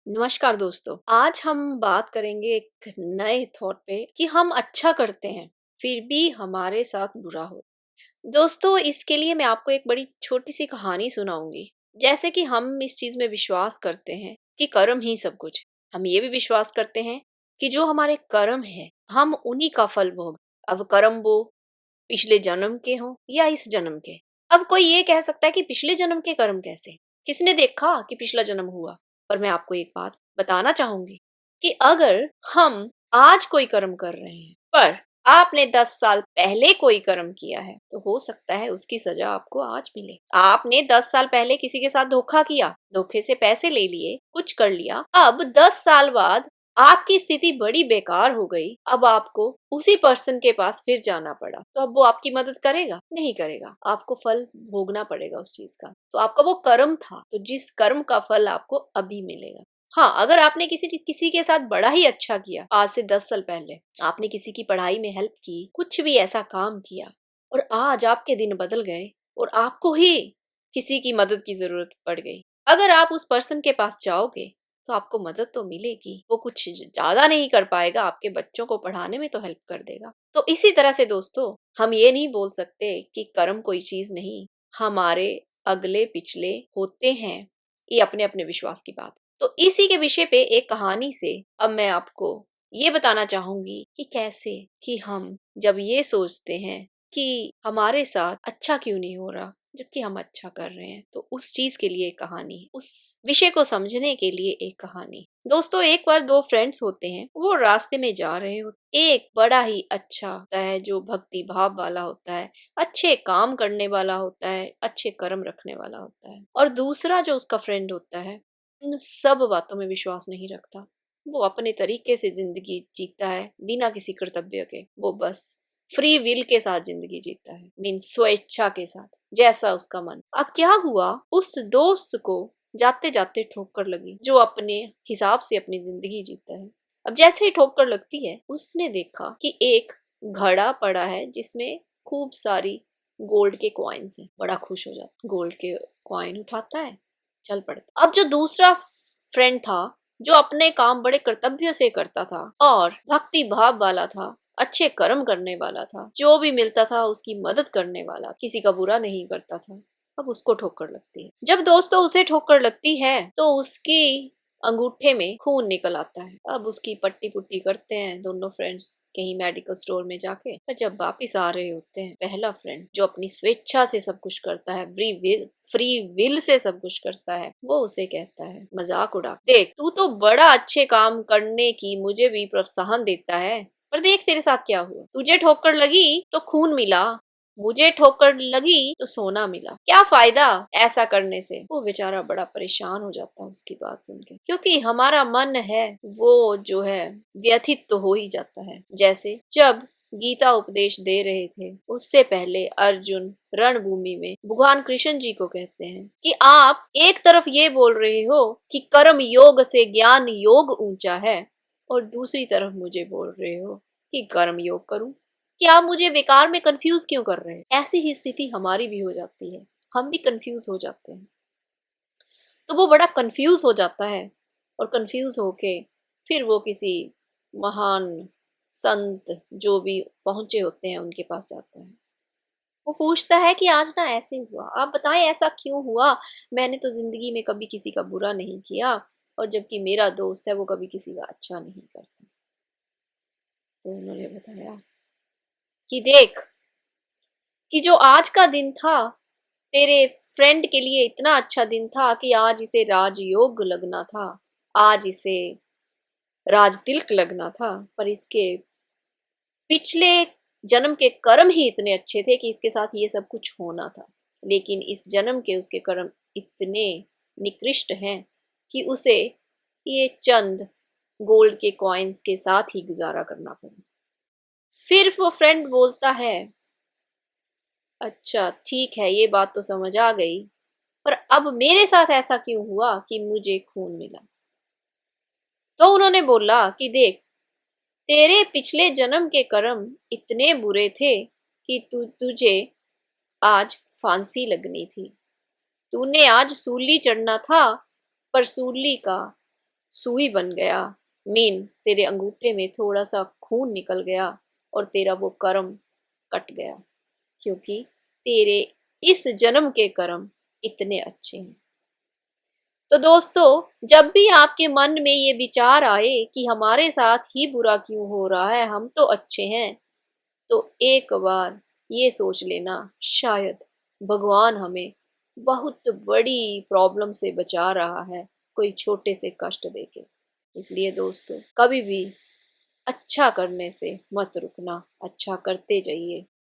नमस्कार दोस्तों। आज हम बात करेंगे एक नए थॉट पे कि हम अच्छा करते हैं फिर भी हमारे साथ बुरा हो। दोस्तों, इसके लिए मैं आपको एक बड़ी छोटी सी कहानी सुनाऊंगी। जैसे कि हम इस चीज में विश्वास करते हैं कि कर्म ही सब कुछ। हम ये भी विश्वास करते हैं कि जो हमारे कर्म है हम उन्हीं का फल भोग। अब कर्म वो पिछले जन्म के हों या इस जन्म के। अब कोई ये कह सकता है कि पिछले जन्म के कर्म कैसे? किसने देखा कि पिछला जन्म हुआ? पर मैं आपको एक बात बताना चाहूंगी कि अगर हम आज कोई कर्म कर रहे हैं पर आपने 10 साल पहले कोई कर्म किया है तो हो सकता है उसकी सजा आपको आज मिले। आपने 10 साल पहले किसी के साथ धोखा किया, धोखे से पैसे ले लिए, कुछ कर लिया, अब 10 साल बाद आपकी स्थिति बड़ी बेकार हो गई। अब आपको उसी पर्सन के पास फिर जाना पड़ा, तो अब वो आपकी मदद करेगा? नहीं करेगा। आपको फल भोगना पड़ेगा उस चीज का। तो आपका वो कर्म था, तो जिस कर्म का फल आपको अभी मिलेगा। हाँ, अगर आपने किसी के साथ बड़ा ही अच्छा किया, आज से 10 साल पहले आपने किसी की पढ़ाई में हेल्प की, कुछ भी ऐसा काम किया और आज आपके दिन बदल गए और आपको ही किसी की मदद की जरूरत पड़ गई, अगर आप उस पर्सन के पास जाओगे तो आपको मदद तो मिलेगी। वो कुछ ज्यादा नहीं कर पाएगा, आपके बच्चों को पढ़ाने में तो हेल्प कर देगा। तो इसी तरह से दोस्तों, हम ये नहीं बोल सकते कि कर्म कोई चीज नहीं, हमारे अगले पिछले होते हैं। ये अपने अपने विश्वास की बात। तो इसी के विषय पे एक कहानी से अब मैं आपको ये बताना चाहूंगी कि कैसे कि हम जब ये सोचते हैं कि हमारे साथ अच्छा क्यों नहीं हो रहा जबकि हम अच्छा कर रहे हैं, तो उस चीज के लिए एक कहानी, उस विषय को समझने के लिए एक कहानी। दोस्तों, एक बार दो फ्रेंड्स होते हैं, वो रास्ते में जा रहे होते। एक बड़ा ही अच्छा होता है जो भक्ति भाव वाला होता है, अच्छे काम करने वाला होता है, अच्छे कर्म रखने वाला होता है। और दूसरा जो उसका फ्रेंड होता है, इन सब बातों में विश्वास नहीं रखता। वो अपने तरीके से जिंदगी जीता है बिना किसी कर्तव्य के। वो बस फ्री विल के साथ जिंदगी जीता है, मीन स्वेच्छा के साथ, जैसा उसका मन। अब क्या हुआ, उस दोस्त को जाते जाते ठोकर लगी जो अपने हिसाब से अपनी जिंदगी जीता है। अब जैसे ही ठोकर लगती है, उसने देखा कि एक घड़ा पड़ा है जिसमें खूब सारी गोल्ड के कॉइन्स हैं। बड़ा खुश हो जाता, गोल्ड के कॉइन उठाता है, चल पड़ता। अब जो दूसरा फ्रेंड था, जो अपने काम बड़े कर्तव्य से करता था और भक्ति भाव वाला था, अच्छे कर्म करने वाला था, जो भी मिलता था उसकी मदद करने वाला, किसी का बुरा नहीं करता था, अब उसको ठोकर लगती है। जब दोस्तों उसे ठोकर लगती है तो उसकी अंगूठे में खून निकल आता है। अब उसकी पट्टी पुट्टी करते हैं दोनों फ्रेंड्स कहीं मेडिकल स्टोर में जाके। पर जब वापिस आ रहे होते हैं, पहला फ्रेंड जो अपनी स्वेच्छा से सब कुछ करता है, फ्री विल से सब कुछ करता है, वो उसे कहता है मजाक उड़ा, देख तू तो बड़ा अच्छे काम करने की मुझे भी प्रोत्साहन देता है, पर देख तेरे साथ क्या हुआ। तुझे ठोकर लगी तो खून मिला, मुझे ठोकर लगी तो सोना मिला। क्या फायदा ऐसा करने से? वो बेचारा बड़ा परेशान हो जाता है उसकी बात सुन के, क्योंकि हमारा मन है वो जो है व्यथित तो हो ही जाता है। जैसे जब गीता उपदेश दे रहे थे, उससे पहले अर्जुन रणभूमि में भगवान कृष्ण जी को कहते हैं कि आप एक तरफ ये बोल रहे हो कि कर्म योग से ज्ञान योग ऊंचा है, और दूसरी तरफ मुझे बोल रहे हो कि कर्म योग करूं। कि आप मुझे बेकार में कंफ्यूज क्यों कर रहे हैं? ऐसी ही स्थिति हमारी भी हो जाती है, हम भी कंफ्यूज हो जाते हैं। तो वो बड़ा कंफ्यूज हो जाता है और कंफ्यूज होके फिर वो किसी महान संत जो भी पहुंचे होते हैं उनके पास जाता है। वो पूछता है कि आज ना ऐसे हुआ, आप बताएं ऐसा क्यों हुआ। मैंने तो जिंदगी में कभी किसी का बुरा नहीं किया, और जबकि मेरा दोस्त है वो कभी किसी का अच्छा नहीं करता। तो उन्होंने बताया कि देख, कि जो आज का दिन था तेरे फ्रेंड के लिए इतना अच्छा दिन था कि आज इसे राजयोग लगना था, आज इसे राज तिलक लगना था, पर इसके पिछले जन्म के कर्म ही इतने अच्छे थे कि इसके साथ ये सब कुछ होना था। लेकिन इस जन्म के उसके कर्म इतने निकृष्ट हैं कि उसे ये चंद गोल्ड के कॉइन्स के साथ ही गुजारा करना पड़ा। फिर वो फ्रेंड बोलता है, अच्छा ठीक है, ये बात तो समझ आ गई, पर अब मेरे साथ ऐसा क्यों हुआ कि मुझे खून मिला? तो उन्होंने बोला कि देख, तेरे पिछले जन्म के कर्म इतने बुरे थे कि तुझे आज फांसी लगनी थी। तूने आज सूली चढ़ना था, पर सूली का सुई बन गया, मीन तेरे अंगूठे में थोड़ा-सा खून निकल गया और तेरा वो कर्म कट गया, क्योंकि तेरे इस जन्म के कर्म इतने अच्छे हैं। तो दोस्तों, जब भी आपके मन में ये विचार आए कि हमारे साथ ही बुरा क्यों हो रहा है, हम तो अच्छे हैं, तो एक बार ये सोच लेना, शायद भगवान हमें बहुत बड़ी प्रॉब्लम से बचा रहा है, कोई छोटे से कष्ट देके। इसलिए दोस्तों, कभी भी अच्छा करने से मत रुकना, अच्छा करते जाइए।